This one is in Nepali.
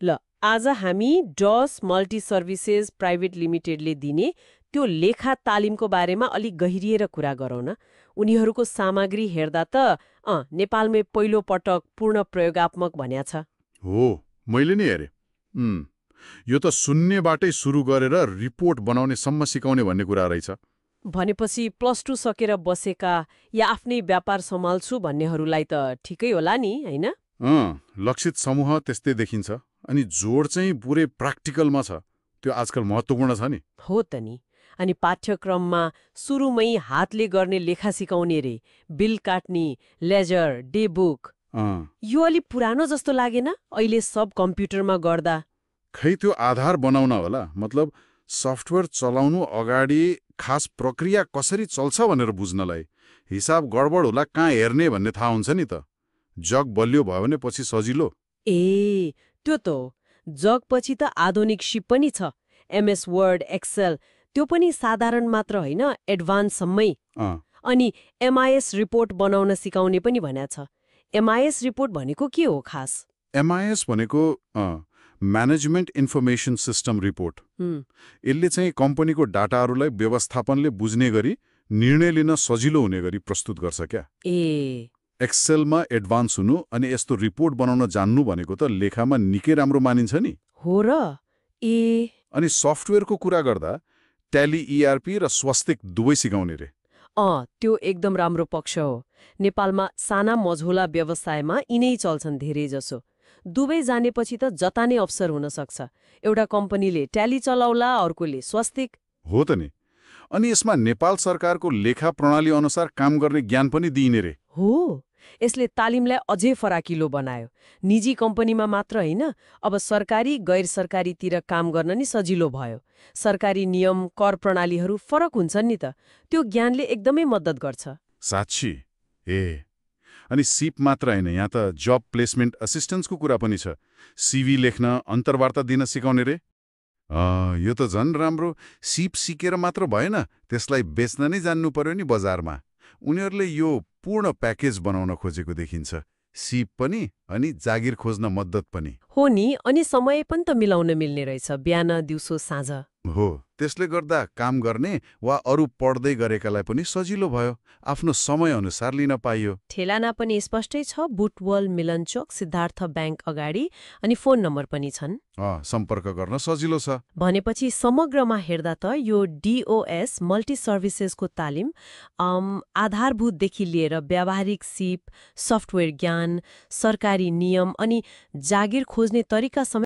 ल आज हामी डस मल्टी सर्भिसेज प्राइभेट लिमिटेडले दिने त्यो लेखा तालिमको बारेमा अलिक गहिरिएर कुरा गरौँ न। उनीहरूको सामग्री हेर्दा त नेपालमै पहिलो पटक पूर्ण प्रयोगात्मक भन्या छ। हो, मैले नि हेरेँ। यो त शून्यबाटै सुरु गरेर रिपोर्ट बनाउनेसम्म सिकाउने भन्ने कुरा रहेछ। भनेपछि +2 सकेर बसेका या आफ्नै व्यापार सम्हाल्छु भन्नेहरूलाई त ठिकै होला नि, होइन? लक्षित समूह त्यस्तै देखिन्छ। अनि जोड चाहिँ पुरै प्र्याक्टिकलमा छ। त्यो आजकल महत्त्वपूर्ण छ नि। हो त नि। अनि पाठ्यक्रममा सुरुमै हातले गर्ने लेखा सिकाउने रे, बिल काट्ने, लेजर, डे बुक। यो अलि पुरानो जस्तो लागेन अहिले सब कम्प्युटरमा गर्दा? खै त्यो आधार बनाउन होला। मतलब सफ्टवेयर चलाउनु अगाडि खास प्रक्रिया कसरी चल्छ भनेर बुझ्नलाई। हिसाब गडबड होला कहाँ हेर्ने भन्ने थाहा हुन्छ नि त। जग बलियो भयो भने पछि सजिलो। ए त्यो त हो। जगपछि त आधुनिक सिप पनि छ। एमएस वर्ड, एक्सेल, त्यो पनि साधारण मात्र होइन, एडभान्ससम्मै। अनि एमआइएस रिपोर्ट बनाउन सिकाउने पनि भन्या छ। एमआइएस रिपोर्ट भनेको के हो खास? एमआइएस भनेको म्यानेजमेन्ट इन्फर्मेसन सिस्टम रिपोर्ट। यसले चाहिँ कम्पनीको डाटाहरूलाई व्यवस्थापनले बुझ्ने गरी निर्णय लिन सजिलो हुने गरी प्रस्तुत गर्छ क्या। एक्सेलमा एडभान्स हुनु अनि यस्तो रिपोर्ट बनाउन जान्नु भनेको त लेखामा निकै राम्रो मानिन्छ नि। हो र? अनि सफ्टवेयरको कुरा गर्दा ट्याली, इआरपी र स्वस्तिक दुवै सिकाउने रे। त्यो एकदम राम्रो पक्ष हो। नेपालमा साना मझौला व्यवसायमा यिनै चल्छन् धेरै जसो। दुवै जानेपछि त जता नै अवसर हुन सक्छ। एउटा कम्पनीले ट्याली चलाउला, अर्कोले स्वस्तिक। हो त नि। अनि यसमा नेपाल सरकारको लेखा प्रणाली अनुसार काम गर्ने ज्ञान पनि दिइने रे। हो, यसले तालिमलाई अझै फराकिलो बनायो। निजी कम्पनीमा मात्र होइन, अब सरकारी गैर सरकारीतिर काम गर्न नि सजिलो भयो। सरकारी नियम, कर प्रणालीहरू फरक हुन्छन् नि त। त्यो ज्ञानले एकदमै मद्दत गर्छ। साँच्ची? अनि सिप मात्र होइन, यहाँ त जब प्लेसमेन्ट असिस्टेन्सको कुरा पनि छ। सिभी लेख्न, अन्तर्वार्ता दिन सिकाउने रे। यो त झन् राम्रो। सिप सिकेर मात्र भएन, त्यसलाई बेच्न नै जान्नु पर्यो नि बजारमा। उनीहरूले यो पूर्ण प्याकेज बनाउन खोजेको देखिन्छ। सिप पनि अनि जागिर खोज्न मद्दत पनि। हो नि, अनि समय पनि त मिलाउन मिल्ने रहेछ, बिहान दिउँसो साँझ। हो, त्यसले गर्दा काम गर्ने वा अरू पढ्दै गरेकालाई पनि सजिलो भयो। आफ्नो समय अनुसार लिन पाइयो। ठेलाना पनि स्पष्टै छ, बुटवल, मिलनचोक, सिद्धार्थ ब्याङ्क अगाडि, अनि फोन नम्बर पनि छन्। सम्पर्क गर्न सजिलो छ। भनेपछि समग्रमा हेर्दा त यो डिओएस मल्टी सर्भिसेसको तालिम आधारभूतदेखि लिएर व्यावहारिक सिप, सफ्टवेयर ज्ञान, सरकारी नियम अनि जागिर खोज्ने तरिका